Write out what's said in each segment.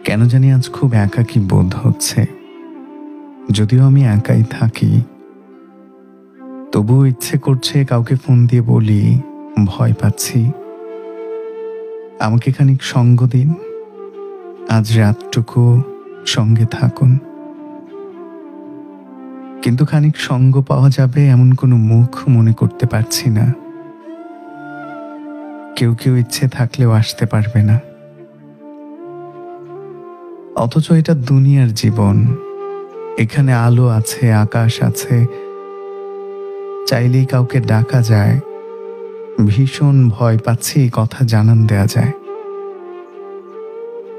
কেন জানি আজ খুব একাকী বোধ হচ্ছে। যদিও আমি একাই থাকি, তবুও ইচ্ছে করছে কাউকে ফোন দিয়ে বলি, ভয় পাচ্ছি, আমাকে খানিক সঙ্গ দিন, আজ রাতটুকু সঙ্গে থাকুন। কিন্তু খানিক সঙ্গ পাওয়া যাবে এমন কোনো মুখ মনে করতে পারছি না। কেউ কেউ ইচ্ছে থাকলেও আসতে পারবে না। অথচ এটা দুনিয়ার জীবন। এখানে আলো আছে, আকাশ আছে, চাইলেই কাউকে ডাকা যায়। ভীষণ ভয় পাচ্ছি কথা জানান দেয়া যায়,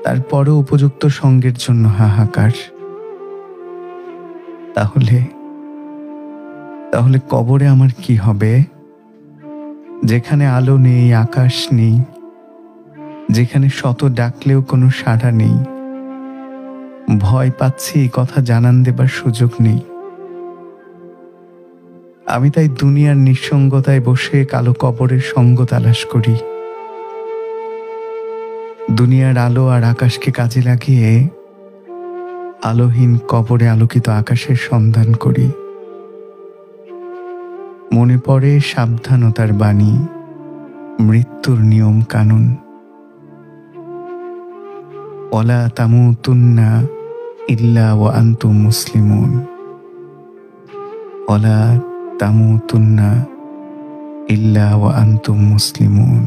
তারপরেও উপযুক্ত সঙ্গের জন্য হাহাকার। তাহলে তাহলে কবরে আমার কি হবে? যেখানে আলো নেই, আকাশ নেই, যেখানে শত ডাকলেও কোনো সাড়া নেই। ভয় পাচ্ছি, কথা জানান দেবার সুযোগ নেই। আমি তাই দুনিয়ার নিঃসঙ্গতায় বসে কালো কবরের সঙ্গ তালাশ করি। দুনিয়ার আলো আর আকাশকে কাজে লাগিয়ে আলোহীন কবরে আলোকিত আকাশের সন্ধান করি। মনে পড়ে সাবধানতার বাণী, মৃত্যুর নিয়ম কানুন। ওয়ালা তামুতুন্না ইল্লা ওয়া আনতুম মুসলিমুন। ওয়ালা তামুতুন্না ইল্লা ওয়া আনতুম মুসলিমুন।